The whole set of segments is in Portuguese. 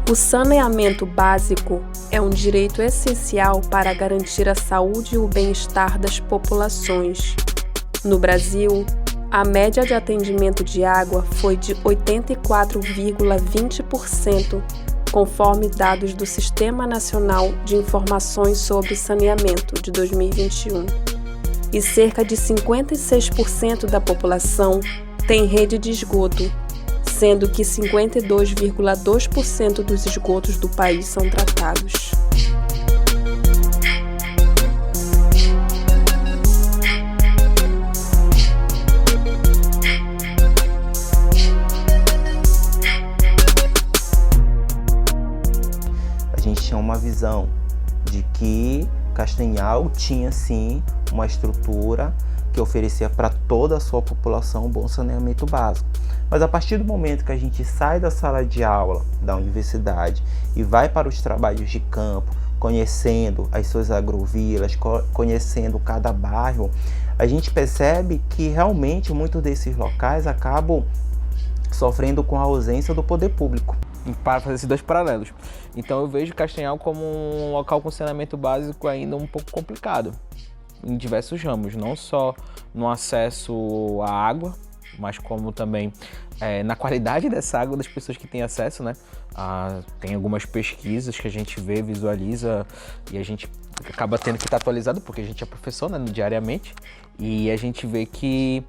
O saneamento básico é um direito essencial para garantir a saúde e o bem-estar das populações. No Brasil, a média de atendimento de água foi de 84,20%, conforme dados do Sistema Nacional de Informações sobre Saneamento de 2021. E cerca de 56% da população tem rede de esgoto, sendo que 52,2% dos esgotos do país são tratados. A gente tinha uma visão de que Castanhal tinha sim uma estrutura que oferecia para toda a sua população um bom saneamento básico. Mas a partir do momento que a gente sai da sala de aula da universidade e vai para os trabalhos de campo, conhecendo as suas agrovilas, conhecendo cada bairro, a gente percebe que realmente muitos desses locais acabam sofrendo com a ausência do poder público. Para fazer esses dois paralelos. Então eu vejo Castanhal como um local com saneamento básico ainda um pouco complicado, em diversos ramos, não só no acesso à água, mas como também na qualidade dessa água das pessoas que têm acesso, né? Tem algumas pesquisas que a gente vê, visualiza e a gente acaba tendo que estar atualizado porque a gente é professor, né, diariamente, e a gente vê que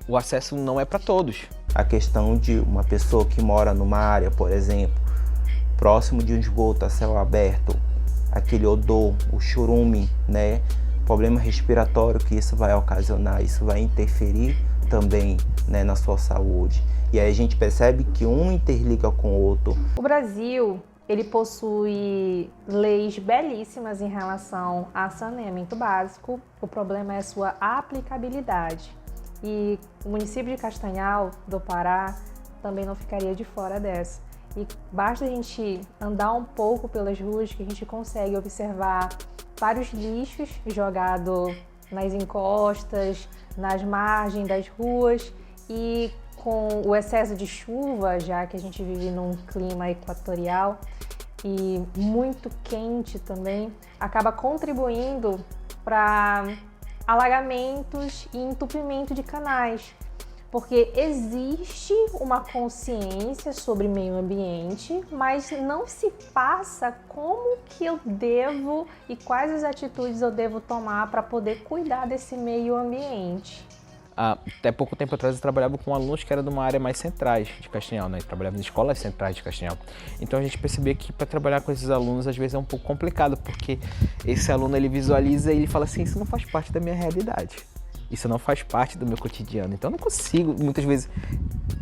o acesso não é para todos. A questão de uma pessoa que mora numa área, por exemplo, próximo de um esgoto a céu aberto, aquele odor, o churume, né? Problema respiratório que isso vai ocasionar, isso vai interferir também, né, na sua saúde. E aí a gente percebe que um interliga com o outro. O Brasil, ele possui leis belíssimas em relação a saneamento básico. O problema é a sua aplicabilidade. E o município de Castanhal, do Pará, também não ficaria de fora dessa. E basta a gente andar um pouco pelas ruas que a gente consegue observar vários lixos jogados nas encostas, nas margens das ruas, e com o excesso de chuva, já que a gente vive num clima equatorial e muito quente também, acaba contribuindo para alagamentos e entupimento de canais, porque existe uma consciência sobre meio ambiente, mas não se passa como que eu devo e quais as atitudes eu devo tomar para poder cuidar desse meio ambiente. Até pouco tempo atrás eu trabalhava com alunos que eram de uma área mais centrais de Castanhal, né? Eu trabalhava em escolas centrais de Castanhal. Então a gente percebia que para trabalhar com esses alunos às vezes é um pouco complicado, porque esse aluno ele visualiza e ele fala assim, isso não faz parte da minha realidade. Isso não faz parte do meu cotidiano. Então eu não consigo, muitas vezes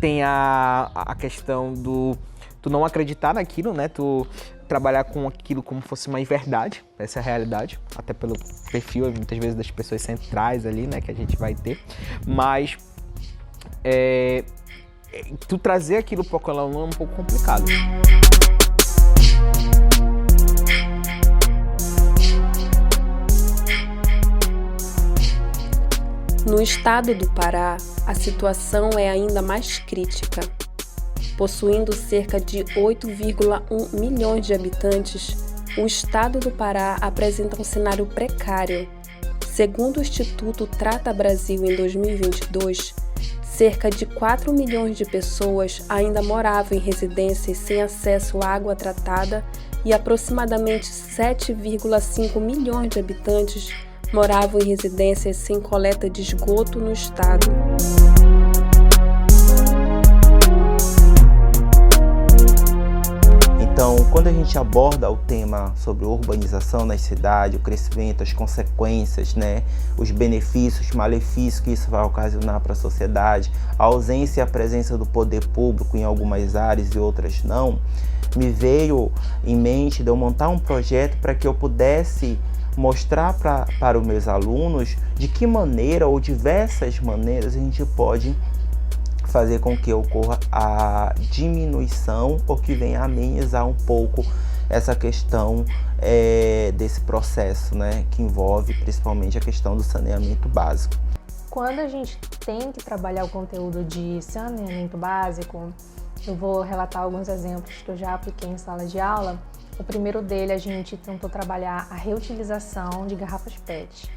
tem a questão do tu não acreditar naquilo, né? Tu trabalhar com aquilo como fosse uma verdade, essa é a realidade, até pelo perfil, muitas vezes, das pessoas centrais ali, né, que a gente vai ter, mas tu trazer aquilo para o aluno é um pouco complicado. No estado do Pará, a situação é ainda mais crítica. Possuindo cerca de 8,1 milhões de habitantes, o estado do Pará apresenta um cenário precário. Segundo o Instituto Trata Brasil em 2022, cerca de 4 milhões de pessoas ainda moravam em residências sem acesso à água tratada e aproximadamente 7,5 milhões de habitantes moravam em residências sem coleta de esgoto no estado. Então, quando a gente aborda o tema sobre urbanização nas cidades, o crescimento, as consequências, né, os benefícios, malefícios que isso vai ocasionar para a sociedade, a ausência e a presença do poder público em algumas áreas e outras não, me veio em mente de eu montar um projeto para que eu pudesse mostrar para os meus alunos de que maneira ou diversas maneiras a gente pode fazer com que ocorra a diminuição ou que venha a amenizar um pouco essa questão desse processo, né, que envolve principalmente a questão do saneamento básico. Quando a gente tem que trabalhar o conteúdo de saneamento básico, Eu vou relatar alguns exemplos que eu já apliquei em sala de aula. O primeiro dele, a gente tentou trabalhar a reutilização de garrafas PET.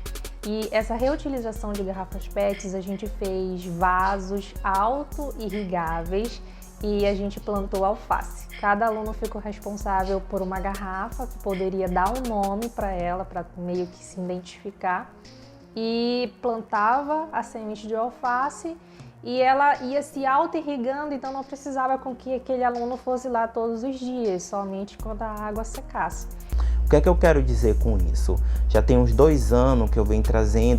E essa reutilização de garrafas PETs, a gente fez vasos auto-irrigáveis e a gente plantou alface. Cada aluno ficou responsável por uma garrafa, que poderia dar um nome para ela, para meio que se identificar, e plantava a semente de alface e ela ia se auto-irrigando, então não precisava com que aquele aluno fosse lá todos os dias, somente quando a água secasse. O que é que eu quero dizer com isso? Já tem uns 2 anos que eu venho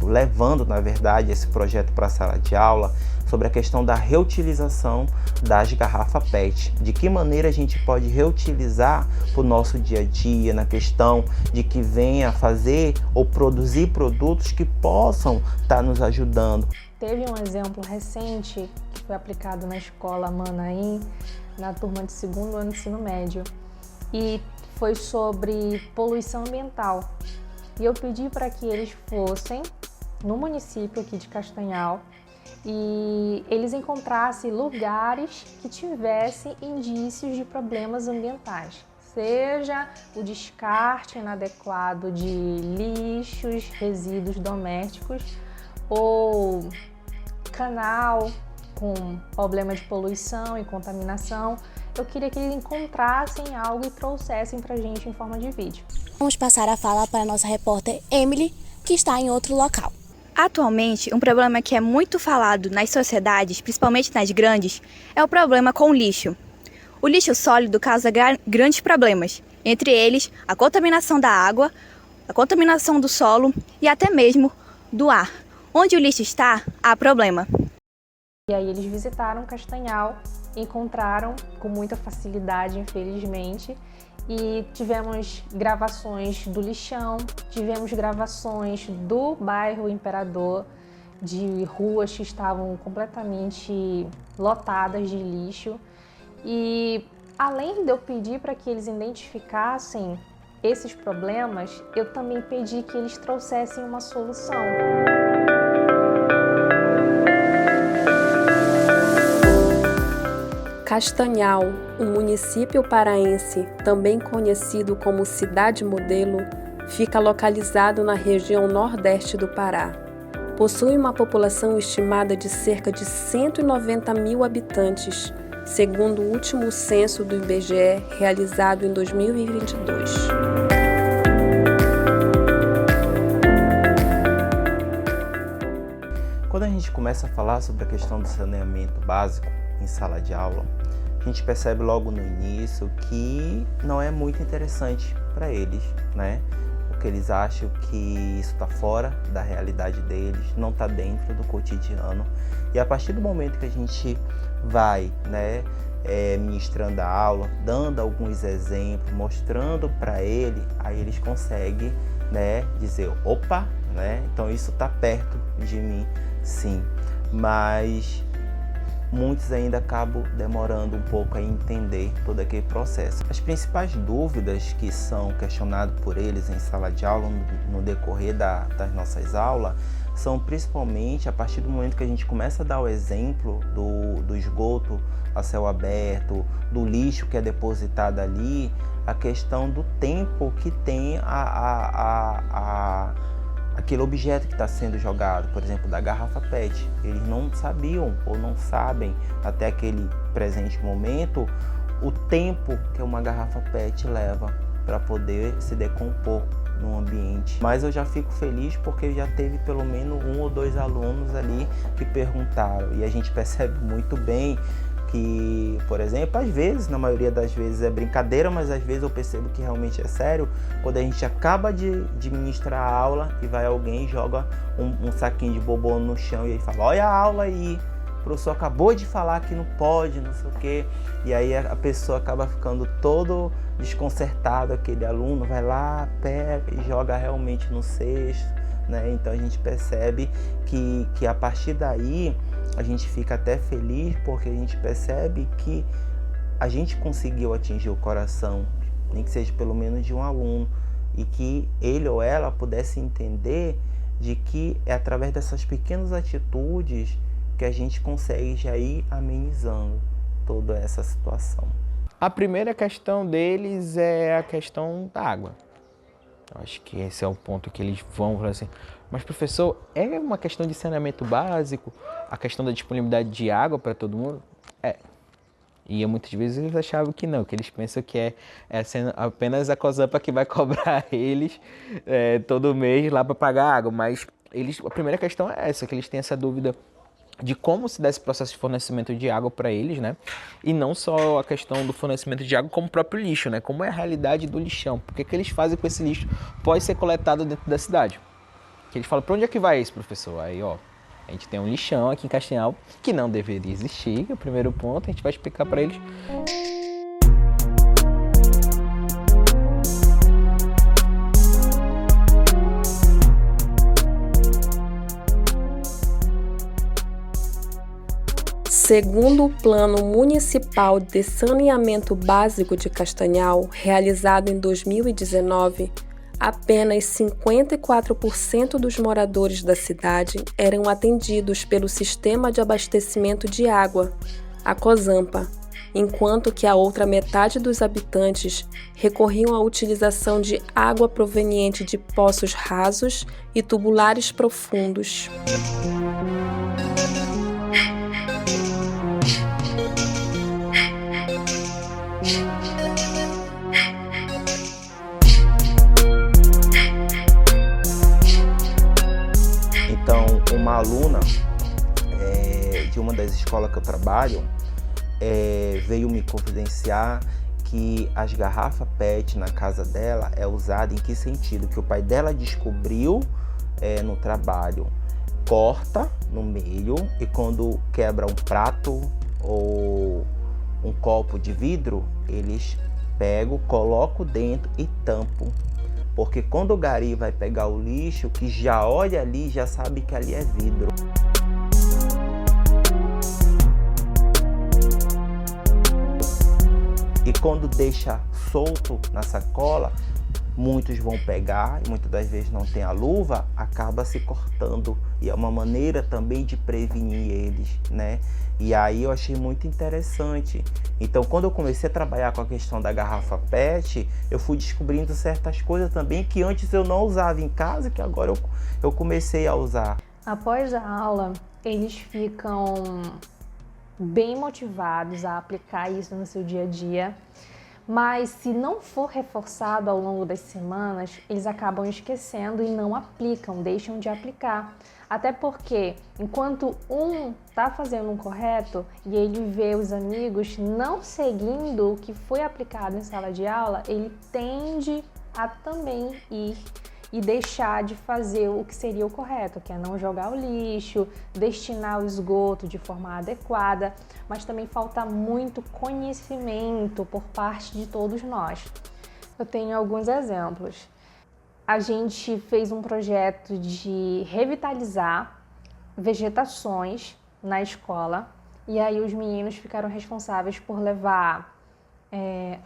levando, na verdade, esse projeto para a sala de aula sobre a questão da reutilização das garrafas PET. De que maneira a gente pode reutilizar para o nosso dia a dia, na questão de que venha fazer ou produzir produtos que possam estar nos ajudando. Teve um exemplo recente que foi aplicado na escola Manaim, na turma de 2º ano de ensino médio, e foi sobre poluição ambiental. E eu pedi para que eles fossem no município aqui de Castanhal e eles encontrassem lugares que tivessem indícios de problemas ambientais, seja o descarte inadequado de lixos, resíduos domésticos ou canal com problema de poluição e contaminação. Eu queria que eles encontrassem algo e trouxessem pra gente em forma de vídeo. Vamos passar a fala para a nossa repórter Emily, que está em outro local. Atualmente, um problema que é muito falado nas sociedades, principalmente nas grandes, é o problema com o lixo. O lixo sólido causa grandes problemas, entre eles a contaminação da água, a contaminação do solo e até mesmo do ar. Onde o lixo está, há problema. E aí eles visitaram Castanhal, encontraram com muita facilidade, infelizmente, e tivemos gravações do lixão, tivemos gravações do bairro Imperador, de ruas que estavam completamente lotadas de lixo. E além de eu pedir para que eles identificassem esses problemas, eu também pedi que eles trouxessem uma solução. Castanhal, um município paraense, também conhecido como Cidade Modelo, fica localizado na região nordeste do Pará. Possui uma população estimada de cerca de 190 mil habitantes, segundo o último censo do IBGE, realizado em 2022. Quando a gente começa a falar sobre a questão do saneamento básico em sala de aula, a gente percebe logo no início que não é muito interessante para eles, né? Porque eles acham que isso está fora da realidade deles, não está dentro do cotidiano. E a partir do momento que a gente vai, né, ministrando a aula, dando alguns exemplos, mostrando para ele, aí eles conseguem, né, dizer, opa, né? Então isso está perto de mim, sim. Mas muitos ainda acabam demorando um pouco a entender todo aquele processo. As principais dúvidas que são questionadas por eles em sala de aula no decorrer das nossas aulas são principalmente a partir do momento que a gente começa a dar o exemplo do esgoto a céu aberto, do lixo que é depositado ali, a questão do tempo que tem aquele objeto que está sendo jogado, por exemplo, da garrafa PET. Eles não sabiam ou não sabem até aquele presente momento o tempo que uma garrafa PET leva para poder se decompor no ambiente. Mas eu já fico feliz porque já teve pelo menos 1 ou 2 alunos ali que perguntaram, e a gente percebe muito bem que, por exemplo, às vezes, na maioria das vezes é brincadeira, mas às vezes eu percebo que realmente é sério, quando a gente acaba de ministrar a aula e vai alguém e joga um saquinho de bombom no chão e aí fala, olha a aula aí, o professor acabou de falar que não pode, não sei o quê, e aí a pessoa acaba ficando todo desconcertado, aquele aluno vai lá, pega e joga realmente no cesto, né? Então a gente percebe que a partir daí a gente fica até feliz porque a gente percebe que a gente conseguiu atingir o coração, nem que seja pelo menos de um aluno, e que ele ou ela pudesse entender de que é através dessas pequenas atitudes que a gente consegue já ir amenizando toda essa situação? A primeira questão deles é a questão da água. Eu acho que esse é o ponto que eles vão falar assim, mas professor, é uma questão de saneamento básico, a questão da disponibilidade de água para todo mundo? É. E muitas vezes eles achavam que não, que eles pensam que é apenas a COSAMPA que vai cobrar eles todo mês lá para pagar água, mas a primeira questão é essa, que eles têm essa dúvida de como se dá esse processo de fornecimento de água para eles, né? E não só a questão do fornecimento de água, como o próprio lixo, né? Como é a realidade do lixão, o que eles fazem com esse lixo pode ser coletado dentro da cidade. Que eles falam, para onde é que vai isso, professor? Aí, ó, a gente tem um lixão aqui em Castanhal que não deveria existir, é o primeiro ponto, a gente vai explicar para eles. Segundo o Plano Municipal de Saneamento Básico de Castanhal, realizado em 2019, apenas 54% dos moradores da cidade eram atendidos pelo Sistema de Abastecimento de Água, a COSAMPA, enquanto que a outra metade dos habitantes recorriam à utilização de água proveniente de poços rasos e tubulares profundos. Uma aluna de uma das escolas que eu trabalho veio me confidenciar que as garrafas PET na casa dela é usada em que sentido? Que o pai dela descobriu no trabalho, corta no meio e quando quebra um prato ou um copo de vidro, eles pegam, colocam dentro e tampam. Porque quando o gari vai pegar o lixo, que já olha ali, já sabe que ali é vidro. E quando deixa solto na sacola, muitos vão pegar e muitas das vezes não tem a luva, acaba se cortando. E é uma maneira também de prevenir eles, né? E aí eu achei muito interessante. Então, quando eu comecei a trabalhar com a questão da garrafa PET, eu fui descobrindo certas coisas também que antes eu não usava em casa, que agora eu comecei a usar. Após a aula, eles ficam bem motivados a aplicar isso no seu dia a dia, mas se não for reforçado ao longo das semanas, eles acabam esquecendo e não aplicam, deixam de aplicar. Até porque, enquanto um está fazendo um correto e ele vê os amigos não seguindo o que foi aplicado em sala de aula, ele tende a também ir e deixar de fazer o que seria o correto, que é não jogar o lixo, destinar o esgoto de forma adequada, mas também falta muito conhecimento por parte de todos nós. Eu tenho alguns exemplos. A gente fez um projeto de revitalizar vegetações na escola e aí os meninos ficaram responsáveis por levar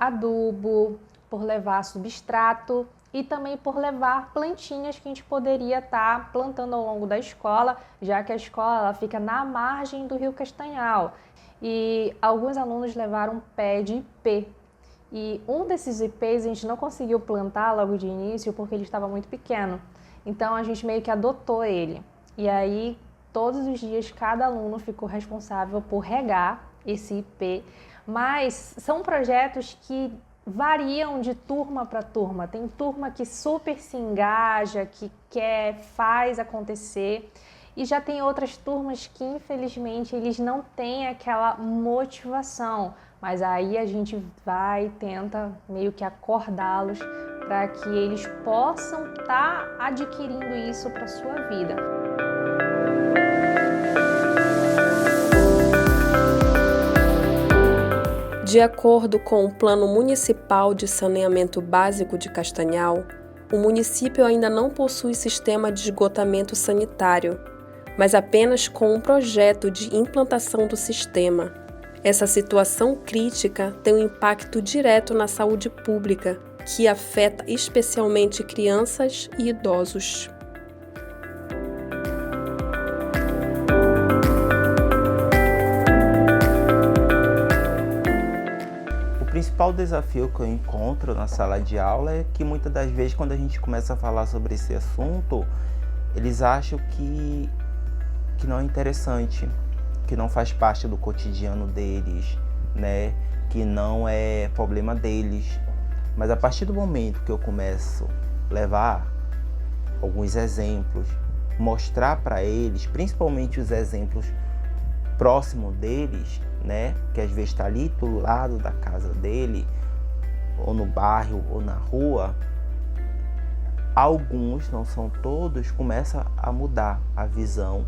adubo, por levar substrato e também por levar plantinhas que a gente poderia estar plantando ao longo da escola, já que a escola ela fica na margem do Rio Castanhal. E alguns alunos levaram um pé de ipê. E um desses ipês a gente não conseguiu plantar logo de início porque ele estava muito pequeno. Então a gente meio que adotou ele. E aí todos os dias cada aluno ficou responsável por regar esse ipê. Mas são projetos que variam de turma para turma. Tem turma que super se engaja, que quer, faz acontecer. E já tem outras turmas que, infelizmente, eles não têm aquela motivação. Mas aí a gente vai e tenta meio que acordá-los para que eles possam estar adquirindo isso para a sua vida. De acordo com o Plano Municipal de Saneamento Básico de Castanhal, o município ainda não possui sistema de esgotamento sanitário, mas apenas com um projeto de implantação do sistema. Essa situação crítica tem um impacto direto na saúde pública, que afeta especialmente crianças e idosos. principal desafio que eu encontro na sala de aula é que muitas das vezes quando a gente começa a falar sobre esse assunto, eles acham que não é interessante, que não faz parte do cotidiano deles, né? Que não é problema deles. Mas a partir do momento que eu começo a levar alguns exemplos, mostrar para eles, principalmente os exemplos próximos deles, né? Que às vezes está ali do lado da casa dele, ou no bairro, ou na rua, alguns, não são todos, começam a mudar a visão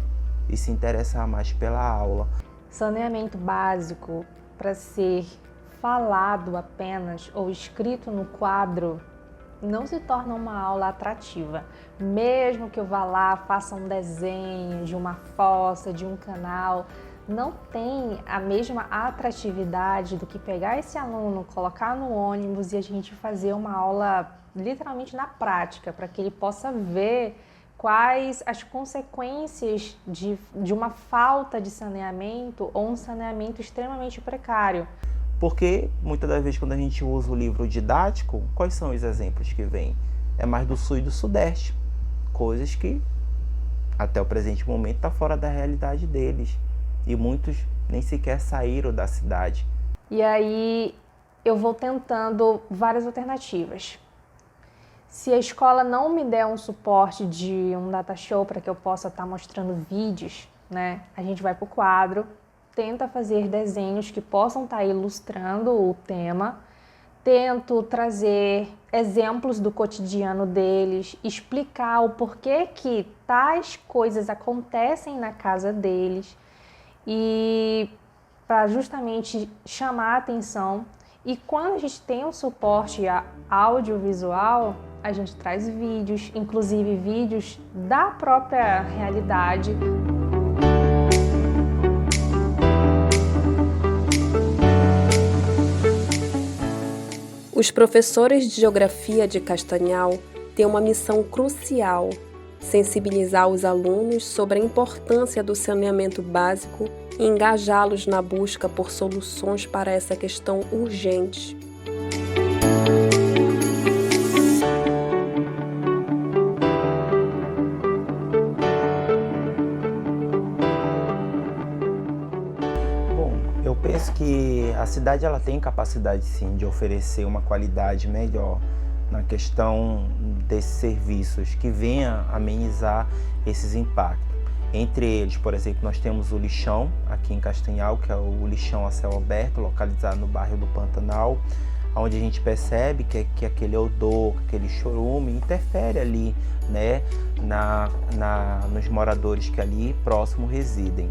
e se interessar mais pela aula. Saneamento básico, para ser falado apenas ou escrito no quadro, não se torna uma aula atrativa. Mesmo que eu vá lá, faça um desenho de uma fossa, de um canal, não tem a mesma atratividade do que pegar esse aluno, colocar no ônibus e a gente fazer uma aula literalmente na prática, para que ele possa ver quais as consequências de uma falta de saneamento ou um saneamento extremamente precário. Porque muitas das vezes quando a gente usa o livro didático, quais são os exemplos que vêm? É mais do sul e do sudeste, coisas que até o presente momento está fora da realidade deles. E muitos nem sequer saíram da cidade. E aí eu vou tentando várias alternativas. Se a escola não me der um suporte de um data show para que eu possa estar mostrando vídeos, né, a gente vai para o quadro, tenta fazer desenhos que possam estar ilustrando o tema, tento trazer exemplos do cotidiano deles, explicar o porquê que tais coisas acontecem na casa deles, e para justamente chamar a atenção. E quando a gente tem um suporte audiovisual, a gente traz vídeos, inclusive vídeos da própria realidade. Os professores de Geografia de Castanhal têm uma missão crucial: sensibilizar os alunos sobre a importância do saneamento básico e engajá-los na busca por soluções para essa questão urgente. Bom, eu penso que a cidade ela tem capacidade sim de oferecer uma qualidade melhor na questão desses serviços que venha amenizar esses impactos. Entre eles, por exemplo, nós temos o lixão aqui em Castanhal, que é o lixão a céu aberto, localizado no bairro do Pantanal, onde a gente percebe que aquele odor, aquele chorume interfere ali, né, nos moradores que ali próximo residem,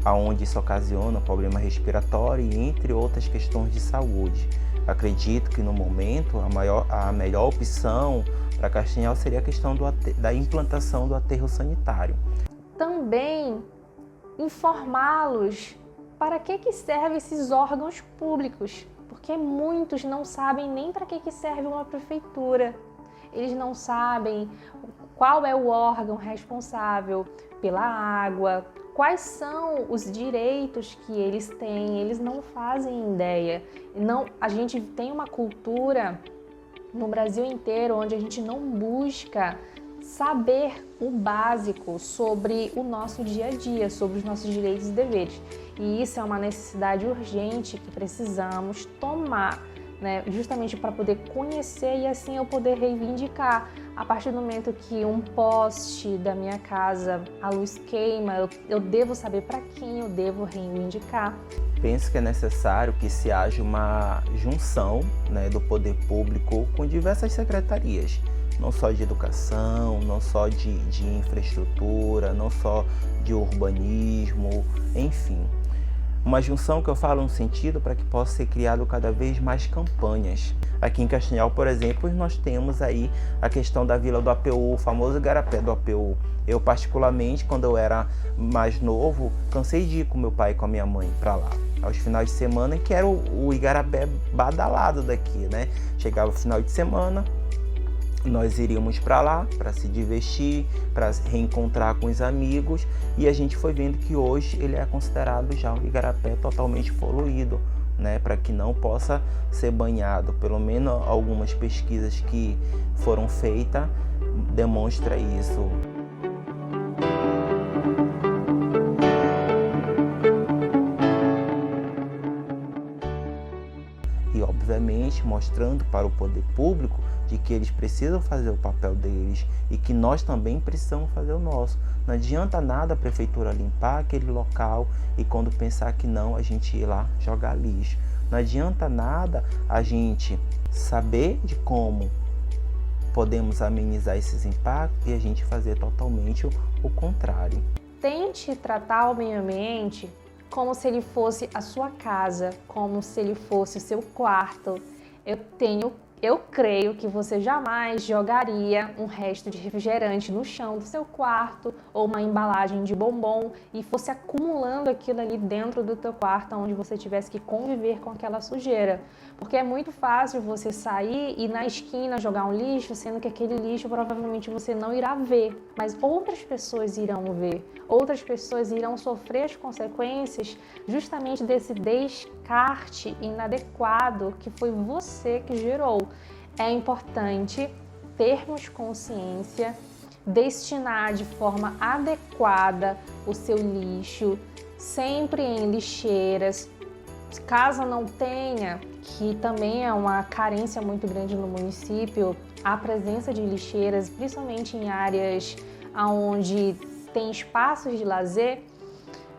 aonde isso ocasiona problema respiratório e entre outras questões de saúde. Acredito que no momento a melhor opção para Castanhal seria a questão da implantação do aterro sanitário. Também informá-los para que servem esses órgãos públicos, porque muitos não sabem nem para que serve uma prefeitura. Eles não sabem qual é o órgão responsável pela água, quais são os direitos que eles têm, eles não fazem ideia. A gente tem uma cultura no Brasil inteiro onde a gente não busca saber o básico sobre o nosso dia a dia, sobre os nossos direitos e deveres. E isso é uma necessidade urgente que precisamos tomar, né, justamente para poder conhecer e assim eu poder reivindicar. A partir do momento que um poste da minha casa, a luz queima, eu devo saber para quem eu devo reivindicar. Penso que é necessário que se haja uma junção, né, do poder público com diversas secretarias, não só de educação, não só de infraestrutura, não só de urbanismo, enfim. Uma junção que eu falo no sentido para que possa ser criado cada vez mais campanhas. Aqui em Castanhal, por exemplo, nós temos aí a questão da Vila do APU, o famoso igarapé do APU. Eu, particularmente, quando eu era mais novo, cansei de ir com meu pai e com a minha mãe para lá. Aos finais de semana, que era o igarapé badalado daqui, né? Chegava o final de semana, nós iríamos para lá para se divertir, para reencontrar com os amigos, e a gente foi vendo que hoje ele é considerado já um igarapé totalmente poluído, né, para que não possa ser banhado. Pelo menos algumas pesquisas que foram feitas demonstram isso. E obviamente mostrando para o poder público de que eles precisam fazer o papel deles e que nós também precisamos fazer o nosso. Não adianta nada a prefeitura limpar aquele local e quando pensar que não, a gente ir lá jogar lixo. Não adianta nada a gente saber de como podemos amenizar esses impactos e a gente fazer totalmente o contrário. Tente tratar o meio ambiente como se ele fosse a sua casa, como se ele fosse o seu quarto. Eu creio que você jamais jogaria um resto de refrigerante no chão do seu quarto ou uma embalagem de bombom e fosse acumulando aquilo ali dentro do teu quarto onde você tivesse que conviver com aquela sujeira. Porque é muito fácil você sair e na esquina jogar um lixo, sendo que aquele lixo provavelmente você não irá ver, mas outras pessoas irão ver. Outras pessoas irão sofrer as consequências justamente desse descarte inadequado que foi você que gerou. É importante termos consciência, destinar de forma adequada o seu lixo, sempre em lixeiras. Caso não tenha, que também é uma carência muito grande no município, a presença de lixeiras, principalmente em áreas onde tem espaços de lazer,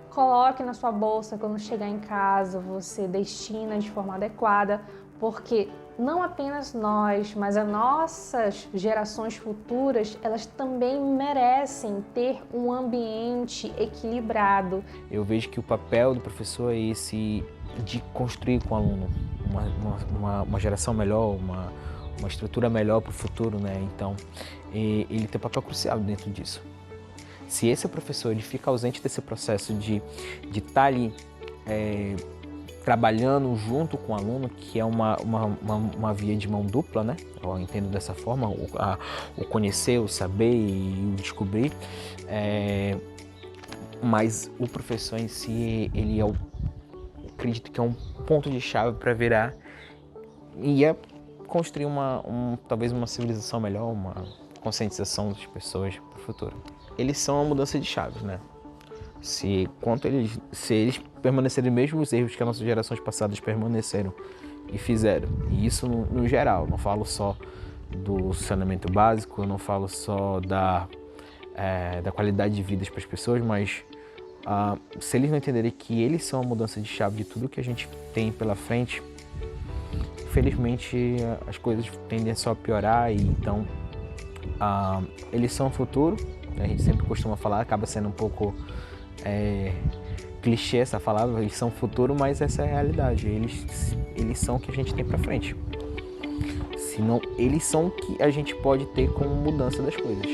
coloque na sua bolsa quando chegar em casa, você destina de forma adequada, porque não apenas nós, mas as nossas gerações futuras, elas também merecem ter um ambiente equilibrado. Eu vejo que o papel do professor é esse de construir com o aluno uma geração melhor, uma estrutura melhor para o futuro, né? Então, ele tem um papel crucial dentro disso. Se esse professor ele fica ausente desse processo de estar ali trabalhando junto com o aluno, que é uma via de mão dupla, né? Eu entendo dessa forma, o conhecer, o saber e o descobrir, mas o professor em si, ele acredito que é um ponto de chave para virar e construir talvez uma civilização melhor, uma conscientização das pessoas para o futuro. Eles são uma mudança de chaves, né? Se eles permanecerem mesmo os erros que as nossas gerações passadas permaneceram e fizeram, e isso no geral, não falo só do saneamento básico, eu não falo só da qualidade de vida para as pessoas, mas se eles não entenderem que eles são a mudança de chave de tudo que a gente tem pela frente, infelizmente as coisas tendem só a piorar. E então eles são o futuro, a gente sempre costuma falar, acaba sendo um pouco clichê essa palavra, eles são o futuro, mas essa é a realidade, eles são o que a gente tem pra frente, senão eles são o que a gente pode ter como mudança das coisas.